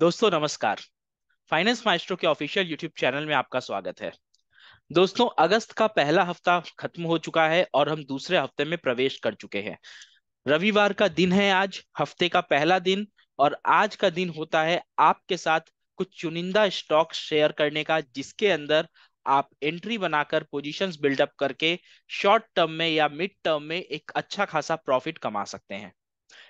दोस्तों नमस्कार। Finance maestro के ऑफिशियल यूट्यूब चैनल में आपका स्वागत है। दोस्तों, अगस्त का पहला हफ्ता खत्म हो चुका है और हम दूसरे हफ्ते में प्रवेश कर चुके हैं। रविवार का दिन है आज, हफ्ते का पहला दिन। और आज का दिन होता है आपके साथ कुछ चुनिंदा स्टॉक शेयर करने का, जिसके अंदर आप एंट्री बनाकर पोजीशंस बिल्डअप करके शॉर्ट टर्म में या मिड टर्म में एक अच्छा खासा प्रॉफिट कमा सकते हैं।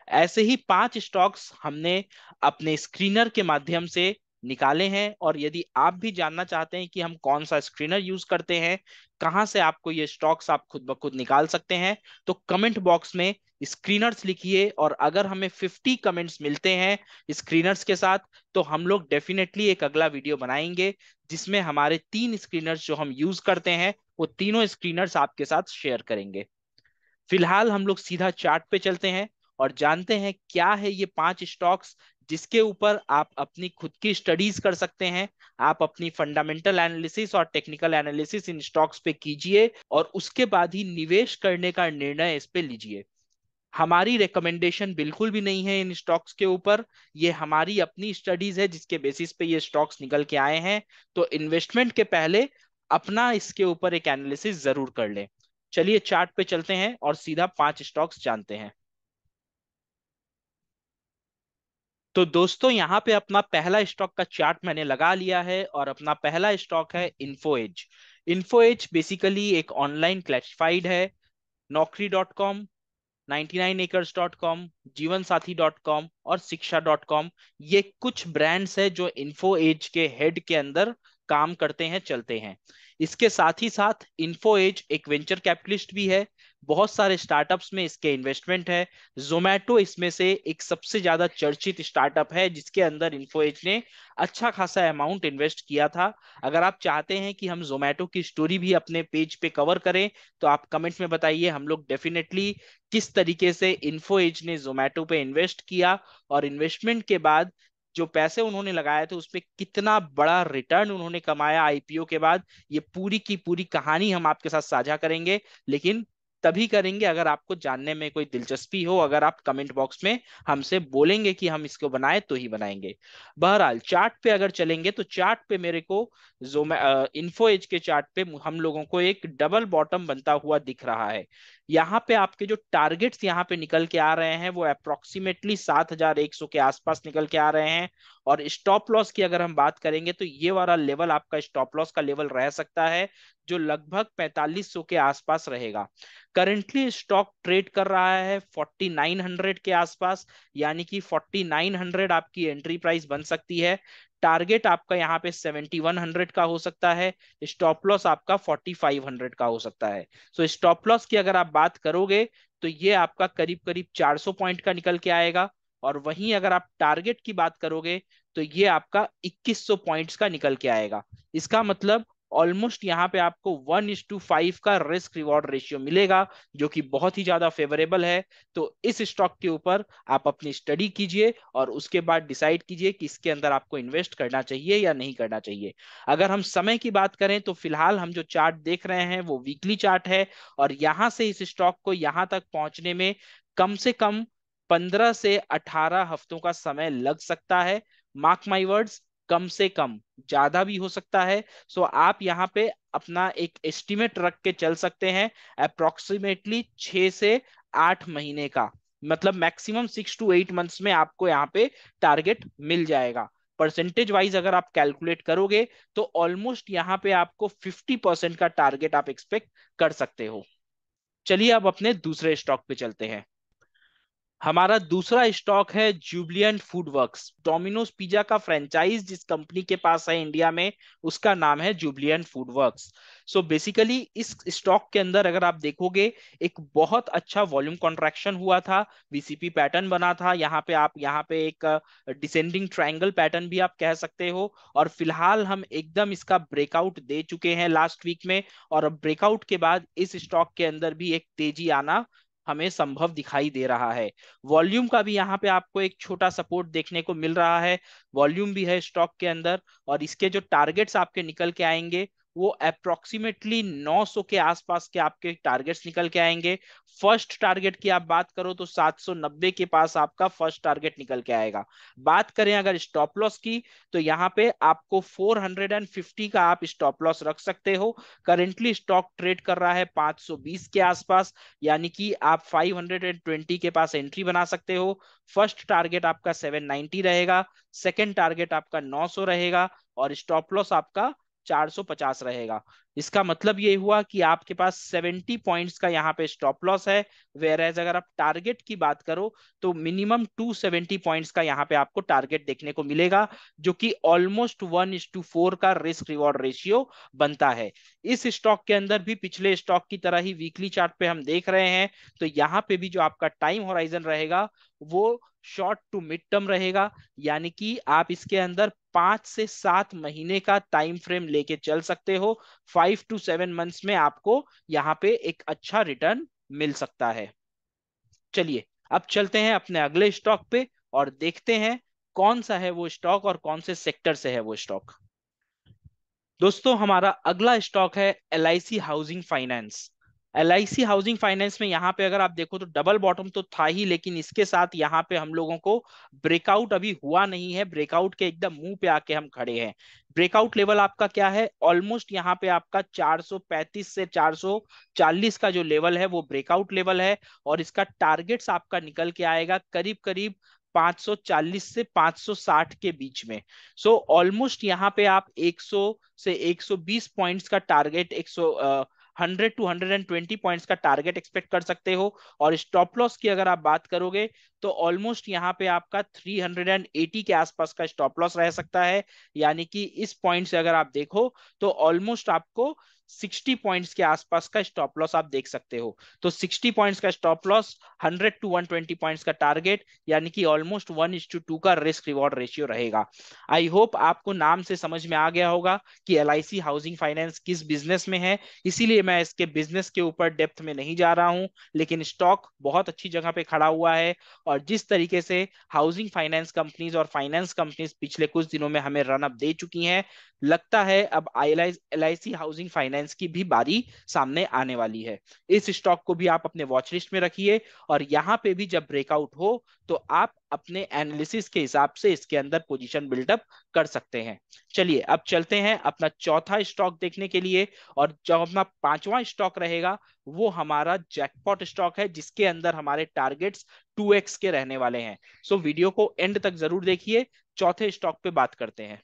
ऐसे ही 5 स्टॉक्स हमने अपने स्क्रीनर के माध्यम से निकाले हैं। और यदि आप भी जानना चाहते हैं कि हम कौन सा स्क्रीनर यूज करते हैं, कहां से आपको ये स्टॉक्स आप खुद ब खुद निकाल सकते हैं, तो कमेंट बॉक्स में स्क्रीनर्स लिखिए। और अगर हमें 50 कमेंट्स मिलते हैं स्क्रीनर्स के साथ, तो हम लोग डेफिनेटली एक अगला वीडियो बनाएंगे जिसमें हमारे 3 स्क्रीनर्स जो हम यूज करते हैं वो तीनों स्क्रीनर्स आपके साथ शेयर करेंगे। फिलहाल हम लोग सीधा चार्ट पे चलते हैं और जानते हैं क्या है ये 5 स्टॉक्स जिसके ऊपर आप अपनी खुद की स्टडीज कर सकते हैं। आप अपनी फंडामेंटल एनालिसिस और टेक्निकल एनालिसिस इन स्टॉक्स पे कीजिए और उसके बाद ही निवेश करने का निर्णय इस पे लीजिए। हमारी रिकमेंडेशन बिल्कुल भी नहीं है इन स्टॉक्स के ऊपर। ये हमारी अपनी स्टडीज है जिसके बेसिस पे ये स्टॉक्स निकल के आए हैं। तो इन्वेस्टमेंट के पहले अपना इसके ऊपर एक एनालिसिस जरूर कर लें। चलिए चार्ट पे चलते हैं और सीधा 5 स्टॉक्स जानते हैं। तो दोस्तों, यहाँ पे अपना पहला स्टॉक का चार्ट मैंने लगा लिया है और अपना पहला स्टॉक है इन्फोएज। इन्फोएज बेसिकली एक ऑनलाइन क्लासिफाइड है। नौकरी.com, 99acres.com, जीवन साथी .com और शिक्षा.com, ये कुछ ब्रांड्स है जो इन्फो एज के हेड के अंदर काम करते हैं, चलते हैं। इसके साथ ही साथ इन्फो एज एक वेंचर कैपिटलिस्ट भी है। बहुत सारे स्टार्टअप्स में इसके इन्वेस्टमेंट है। जोमैटो इसमें से एक सबसे ज्यादा चर्चित स्टार्टअप है जिसके अंदर इन्फो एज ने अच्छा खासा अमाउंट इन्वेस्ट किया था। अगर आप चाहते हैं कि हम जोमैटो की स्टोरी भी अपने पेज पे कवर करें, तो आप कमेंट में बताइए। हम लोग डेफिनेटली किस तरीके से इन्फो एज ने जोमैटो पे इन्वेस्ट किया और इन्वेस्टमेंट के बाद जो पैसे उन्होंने लगाए थे उस पे कितना बड़ा रिटर्न उन्होंने कमाया आईपीओ के बाद, ये पूरी की पूरी कहानी हम आपके साथ साझा करेंगे। लेकिन तभी करेंगे अगर आपको जानने में कोई दिलचस्पी हो। अगर आप कमेंट बॉक्स में हमसे बोलेंगे कि हम इसको बनाए तो ही बनाएंगे। बहरहाल चार्ट पे अगर चलेंगे तो चार्ट पे मेरे को जोमै इन्फो एज के चार्ट पे हम लोगों को एक डबल बॉटम बनता हुआ दिख रहा है। यहाँ पे आपके जो टारगेट्स यहाँ पे निकल के आ रहे हैं वो अप्रोक्सीमेटली 7100 के आसपास निकल के आ रहे हैं। और स्टॉप लॉस की अगर हम बात करेंगे तो ये वाला लेवल आपका स्टॉप लॉस का लेवल रह सकता है, जो लगभग 4500 के आसपास रहेगा। करंटली स्टॉक ट्रेड कर रहा है 4900 के आसपास, यानी कि 4900 आपकी एंट्री प्राइस बन सकती है। टारगेट आपका यहाँ पे 7100 का हो सकता है। स्टॉप लॉस आपका 4500 का हो सकता है। सो स्टॉप लॉस की अगर आप बात करोगे तो ये आपका करीब करीब 400 पॉइंट का निकल के आएगा। और वहीं अगर आप टारगेट की बात करोगे तो ये आपका 2100 पॉइंट्स का निकल के आएगा। इसका मतलब ऑलमोस्ट यहाँ पे आपको 1:5 का रिस्क रिवॉर्ड रेशियो मिलेगा, जो कि बहुत ही ज्यादा फेवरेबल है। तो इस स्टॉक के ऊपर आप अपनी स्टडी कीजिए और उसके बाद डिसाइड कीजिए कि इसके अंदर आपको इन्वेस्ट करना चाहिए या नहीं करना चाहिए। अगर हम समय की बात करें तो फिलहाल हम जो चार्ट देख रहे हैं वो वीकली चार्ट है। और यहां से इस स्टॉक को यहां तक पहुंचने में कम से कम 15 से 18 हफ्तों का समय लग सकता है। मार्क माई वर्ड्स, कम से कम, ज्यादा भी हो सकता है। सो आप यहाँ पे अपना एक एस्टिमेट रख के चल सकते हैं, अप्रोक्सीमेटली 6 से 8 महीने का। मतलब मैक्सिमम 6 to 8 मंथ्स में आपको यहाँ पे टारगेट मिल जाएगा। परसेंटेज वाइज अगर आप कैलकुलेट करोगे तो ऑलमोस्ट यहाँ पे आपको 50% का टारगेट आप एक्सपेक्ट कर सकते हो। चलिए अब अपने दूसरे स्टॉक पे चलते हैं। हमारा दूसरा स्टॉक है जुबिलिएंट फूड वर्क्स। डोमिनोज पिज्जा का फ्रेंचाइज जिस कंपनी के पास है इंडिया में, उसका नाम है जुबिलिएंट फूड वर्क्स। सो बेसिकली इस स्टॉक के अंदर अगर आप देखोगे, एक बहुत अच्छा वॉल्यूम कॉन्ट्रैक्शन हुआ था। वीसीपी पैटर्न बना था यहाँ पे। आप यहाँ पे एक डिसेंडिंग ट्रायंगल पैटर्न भी आप कह सकते हो। और फिलहाल हम एकदम इसका ब्रेकआउट दे चुके हैं लास्ट वीक में। और अब ब्रेकआउट के बाद इस स्टॉक के अंदर भी एक तेजी आना हमें संभव दिखाई दे रहा है। वॉल्यूम का भी यहाँ पे आपको एक छोटा सपोर्ट देखने को मिल रहा है। वॉल्यूम भी है स्टॉक के अंदर। और इसके जो टारगेट्स आपके निकल के आएंगे वो अप्रोक्सीमेटली 900 के आसपास के आपके टारगेट्स निकल के आएंगे। फर्स्ट टारगेट की आप बात करो तो 790 के पास आपका फर्स्ट टारगेट निकल के आएगा। बात करें अगर स्टॉप लॉस की, तो यहाँ पे आपको 450 का आप स्टॉप लॉस रख सकते हो। करेंटली स्टॉक ट्रेड कर रहा है 520 के आसपास, यानी कि आप 520 के पास एंट्री बना सकते हो। फर्स्ट टारगेट आपका 790 रहेगा, सेकंड टारगेट आपका 900 रहेगा, और स्टॉप लॉस आपका 450 रहेगा। इसका मतलब ये हुआ कि आपके पास 70 पॉइंट्स का यहाँ पे स्टॉप लॉस है। वेयर एज अगर आप टारगेट की बात करो तो मिनिमम 270 पॉइंट्स का यहाँ पे आपको टारगेट देखने को मिलेगा, जो कि ऑलमोस्ट 1:4 का रिस्क रिवॉर्ड रेशियो बनता है। इस स्टॉक के अंदर भी पिछले स्टॉक की तरह ही वीकली चार्ट पे हम देख रहे हैं, तो यहाँ पे भी जो आपका टाइम होराइजन रहेगा वो शॉर्ट टू मिड टर्म रहेगा, यानी कि आप इसके अंदर 5 से 7 महीने का टाइम फ्रेम लेके चल सकते हो। 5 to 7 मंथ्स में आपको यहाँ पे एक अच्छा रिटर्न मिल सकता है। चलिए अब चलते हैं अपने अगले स्टॉक पे और देखते हैं कौन सा है वो स्टॉक और कौन से सेक्टर से है वो स्टॉक। दोस्तों हमारा अगला स्टॉक है L I C housing finance. L I C housing finance में यहाँ पे अगर आप देखो तो डबल बॉटम तो था ही, लेकिन इसके साथ यहाँ पे हम लोगों को ब्रेकआउट अभी हुआ नहीं है। ब्रेकआउट के एकदम मुंह पे आके हम खड़े हैं। ब्रेकआउट लेवल आपका क्या है, ऑलमोस्ट यहाँ पे आपका 435 से 440 का जो लेवल है वो ब्रेकआउट लेवल है, और इसका टारगेट्स आपका निकल के आएगा करीब करीब 540 से 560 के बीच में। सो ऑलमोस्ट यहाँ पे आप 100 से 120 पॉइंट्स का टारगेट, 100 to 120 पॉइंट्स का टारगेट एक्सपेक्ट कर सकते हो। और स्टॉप लॉस की अगर आप बात करोगे तो ऑलमोस्ट यहाँ पे आपका 380 के आसपास का स्टॉप लॉस रह सकता है, यानी कि इस पॉइंट से अगर आप देखो तो ऑलमोस्ट आपको 60 पॉइंट्स के आसपास का स्टॉप लॉस आप देख सकते हो। तो 60 पॉइंट्स का स्टॉप लॉस, 100 to 120 पॉइंट्स का टारगेट, यानी कि ऑलमोस्ट 1:2 का रिस्क रिवॉर्ड रेशियो रहेगा। आई होप आपको नाम से समझ में आ गया होगा कि L I C housing finance किस बिजनेस में है, इसीलिए मैं इसके बिजनेस के ऊपर डेप्थ में नहीं जा रहा हूं। लेकिन स्टॉक बहुत अच्छी जगह पे खड़ा हुआ है, और जिस तरीके से हाउसिंग फाइनेंस कंपनीज और फाइनेंस कंपनीज पिछले कुछ दिनों में हमें रन अप दे चुकी हैं, लगता है अब L I C housing finance की भी बारी सामने आने वाली है। इस स्टॉक को भी आप अपने वॉच लिस्ट में रखिए, और यहाँ पे भी जब ब्रेकआउट हो तो आप अपने एनालिसिस के हिसाब से इसके अंदर पोजीशन बिल्डअप कर सकते हैं। चलिए अब चलते हैं अपना चौथा स्टॉक देखने के लिए, और जो अपना पांचवा स्टॉक रहेगा वो हमारा जैकपॉट स्टॉक है, जिसके अंदर हमारे टारगेट्स 2x के रहने वाले हैं। सो वीडियो को एंड तक जरूर देखिए। चौथे स्टॉक पे बात करते हैं।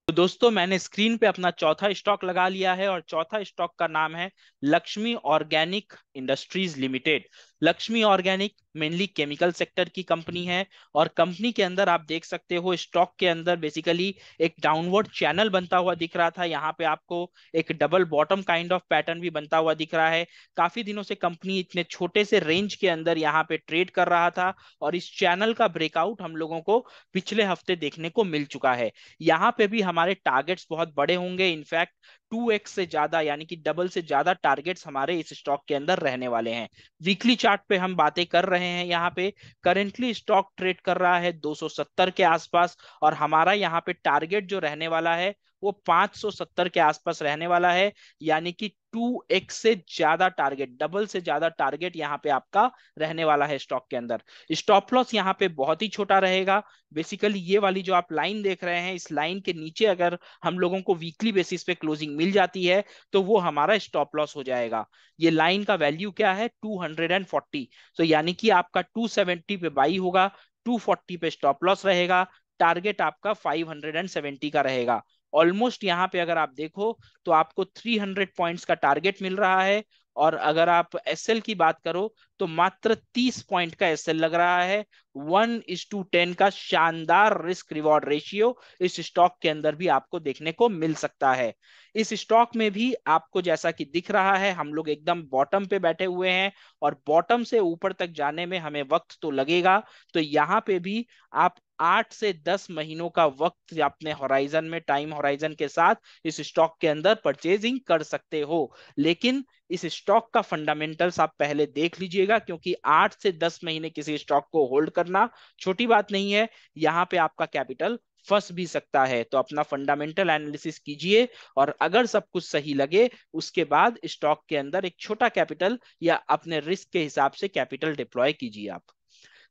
तो दोस्तों मैंने स्क्रीन पे अपना चौथा स्टॉक लगा लिया है, और चौथा स्टॉक का नाम है Lakshmi organic industries limited. Lakshmi organic mainly chemical sector की कंपनी है, और कंपनी के अंदर आप देख सकते हो स्टॉक के अंदर बेसिकली एक डाउनवर्ड चैनल बनता हुआ दिख रहा था। यहाँ पे आपको एक double bottom kind of pattern भी बनता हुआ दिख रहा है। काफी दिनों से कंपनी इतने छोटे से रेंज के अंदर यहाँ पे ट्रेड कर रहा था, और इस चैनल का ब्रेकआउट हम लोगों को पिछले हफ्ते देखने को मिल चुका है। यहाँ पे भी हमारे टारगेट्स बहुत बड़े होंगे, इनफैक्ट 2x से ज्यादा यानी कि डबल से ज्यादा टारगेट्स हमारे इस स्टॉक के अंदर रहने वाले हैं। वीकली चार्ट पे हम बातें कर रहे हैं, यहाँ पे करेंटली स्टॉक ट्रेड कर रहा है 270 के आसपास, और हमारा यहाँ पे टारगेट जो रहने वाला है वो 570 के आसपास रहने वाला है, यानी कि 2x से ज्यादा टारगेट, डबल से ज्यादा टारगेट यहाँ पे आपका रहने वाला है स्टॉक के अंदर। स्टॉप लॉस यहाँ पे बहुत ही छोटा रहेगा। बेसिकली ये वाली जो आप लाइन देख रहे हैं, इस लाइन के नीचे अगर हम लोगों को वीकली बेसिस पे क्लोजिंग मिल जाती है तो वो हमारा स्टॉप लॉस हो जाएगा। ये लाइन का वैल्यू क्या है, 240। तो यानी कि आपका 270 पे बाई होगा, 240 पे स्टॉप लॉस रहेगा, टारगेट आपका 570 का रहेगा। ऑलमोस्ट यहाँ पे अगर आप देखो तो आपको 300 पॉइंट्स का टारगेट मिल रहा है, और अगर आप एसएल की बात करो तो मात्र 30 पॉइंट का एसएल लग रहा है। 1:10 का शानदार रिस्क रिवॉर्ड रेशियो इस स्टॉक के अंदर भी आपको देखने को मिल सकता है। इस स्टॉक में भी आपको जैसा कि दिख रहा है हम लोग एकदम बॉटम पे बैठे हुए हैं, और बॉटम से ऊपर तक जाने में हमें वक्त तो लगेगा। तो यहाँ पे भी आप 8 से 10 महीनों का वक्त अपने होराइजन में, टाइम होराइजन के साथ इस स्टॉक के अंदर परचेजिंग कर सकते हो। लेकिन इस स्टॉक का फंडामेंटल्स आप पहले देख लीजिएगा, क्योंकि 8 से 10 महीने किसी स्टॉक को होल्ड करना छोटी बात नहीं है। यहाँ पे आपका कैपिटल फंस भी सकता है। तो अपना फंडामेंटल एनालिसिस कीजिए, और अगर सब कुछ सही लगे उसके बाद स्टॉक के अंदर एक छोटा कैपिटल या अपने रिस्क के हिसाब से कैपिटल डिप्लॉय कीजिए आप।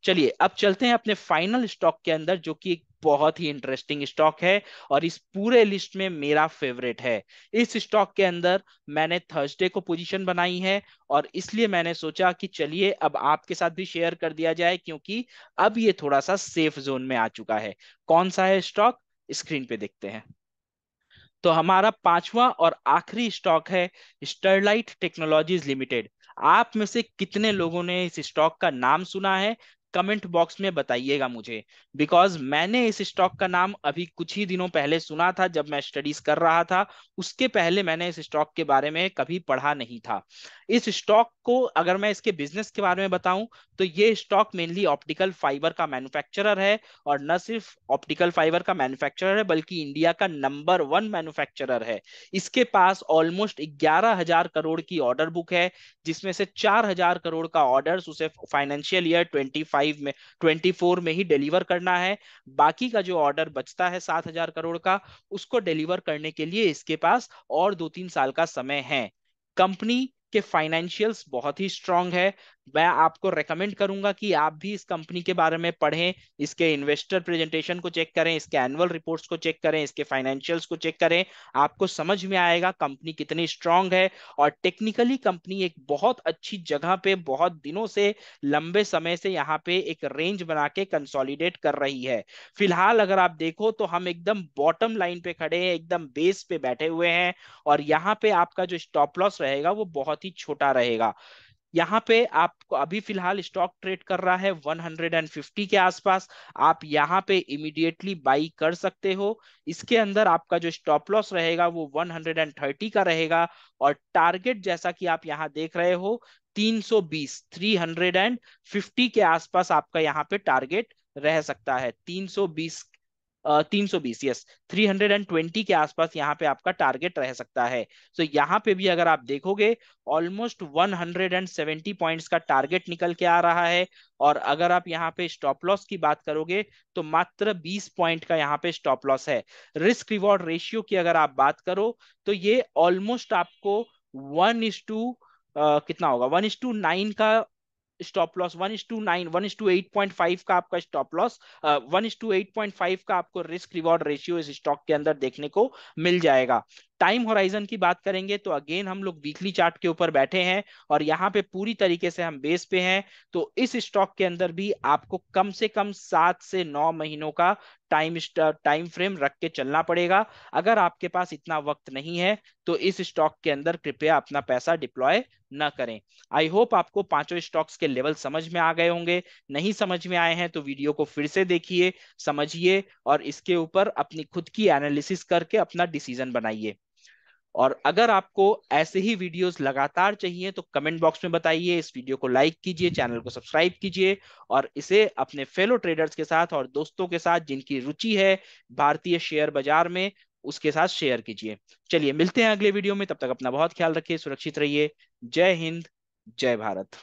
चलिए अब चलते हैं अपने फाइनल स्टॉक के अंदर, जो कि एक बहुत ही इंटरेस्टिंग स्टॉक है और इस पूरे लिस्ट में मेरा फेवरेट है। इस स्टॉक के अंदर मैंने थर्सडे को पोजीशन बनाई है, और इसलिए मैंने सोचा कि चलिए अब आपके साथ भी शेयर कर दिया जाए, क्योंकि अब ये थोड़ा सा सेफ जोन में आ चुका है। कौन सा है स्टॉक, स्क्रीन पे देखते हैं। तो हमारा पांचवा और आखिरी स्टॉक है स्टरलाइट टेक्नोलॉजीज लिमिटेड। आप में से कितने लोगों ने इस स्टॉक का नाम सुना है, कमेंट बॉक्स में बताइएगा मुझे। बिकॉज मैंने इस स्टॉक का नाम अभी कुछ ही दिनों पहले सुना था जब मैं स्टडीज कर रहा था। उसके पहले मैंने इस स्टॉक के बारे में कभी पढ़ा नहीं था। इस स्टॉक को अगर मैं इसके बिजनेस के बारे में बताऊं, तो ये स्टॉक मेनली ऑप्टिकल फाइबर का मैन्युफैक्चरर है। और न सिर्फ ऑप्टिकल फाइबर का मैन्युफैक्चरर है, बल्कि इंडिया का नंबर वन मैन्युफैक्चरर है। इसके पास ऑलमोस्ट 11,000 करोड़ की ऑर्डर बुक है, जिसमें से 4,000 करोड़ का ऑर्डर उसे फाइनेंशियल ईयर 24 में ही डिलीवर करना है। बाकी का जो ऑर्डर बचता है 7,000 करोड़ का, उसको डिलीवर करने के लिए इसके पास और 2-3 साल का समय है। कंपनी के फाइनेंशियल्स बहुत ही स्ट्रांग है। मैं आपको रेकमेंड करूंगा कि आप भी इस कंपनी के बारे में पढ़ें, इसके इन्वेस्टर प्रेजेंटेशन को चेक करें, इसके एनुअल रिपोर्ट्स को चेक करें, इसके फाइनेंशियल्स को चेक करें। आपको समझ में आएगा कंपनी कितनी स्ट्रांग है। और टेक्निकली कंपनी एक बहुत अच्छी जगह पे बहुत दिनों से, लंबे समय से यहाँ पे एक रेंज बना के कंसोलिडेट कर रही है। फिलहाल अगर आप देखो तो हम एकदम बॉटम लाइन पे खड़े हैं, एकदम बेस पे बैठे हुए हैं। और यहाँ पे आपका जो स्टॉप लॉस रहेगा वो बहुत ही छोटा रहेगा। यहाँ पे आपको अभी फिलहाल स्टॉक ट्रेड कर रहा है 150 के आसपास। आप यहाँ पे इमीडिएटली बाई कर सकते हो। इसके अंदर आपका जो स्टॉप लॉस रहेगा वो 130 का रहेगा। और टारगेट जैसा कि आप यहाँ देख रहे हो, 320, 350 के आसपास आपका यहाँ पे टारगेट रह सकता है। 320, यस, 320 के आसपास यहाँ पे आपका टारगेट रह सकता है। तो यहाँ पे भी अगर आप देखोगे, ऑलमोस्ट 170 पॉइंट्स का टारगेट निकल के आ रहा है। और अगर आप यहाँ पे स्टॉप लॉस की बात करोगे, तो मात्र 20 पॉइंट का यहाँ पे स्टॉप लॉस है। रिस्क रिवॉर्ड रेशियो की अगर आप बात करो, तो ये ऑलमोस्ट आपको 1:, कितना होगा, 1:9 का स्टॉप लॉस, 1:9, 1:8.5 का आपका स्टॉप लॉस, 1:8.5 का आपको रिस्क रिवॉर्ड रेशियो इस स्टॉक के अंदर देखने को मिल जाएगा। टाइम होराइजन की बात करेंगे तो अगेन हम लोग वीकली चार्ट के ऊपर बैठे हैं, और यहाँ पे पूरी तरीके से हम बेस पे हैं। तो इस स्टॉक के अंदर भी आपको कम से कम 7 से 9 महीनों का टाइम फ्रेम रख के चलना पड़ेगा। अगर आपके पास इतना वक्त नहीं है, तो इस स्टॉक के अंदर कृपया अपना पैसा डिप्लॉय न करें। आई होप आपको पांचों स्टॉक्स के लेवल समझ में आ गए होंगे। नहीं समझ में आए हैं तो वीडियो को फिर से देखिए, समझिए, और इसके ऊपर अपनी खुद की एनालिसिस करके अपना डिसीजन बनाइए। और अगर आपको ऐसे ही वीडियोस लगातार चाहिए तो कमेंट बॉक्स में बताइए, इस वीडियो को लाइक कीजिए, चैनल को सब्सक्राइब कीजिए, और इसे अपने फेलो ट्रेडर्स के साथ और दोस्तों के साथ जिनकी रुचि है भारतीय शेयर बाजार में, उसके साथ शेयर कीजिए। चलिए मिलते हैं अगले वीडियो में, तब तक अपना बहुत ख्याल रखिए, सुरक्षित रहिए। जय हिंद, जय भारत।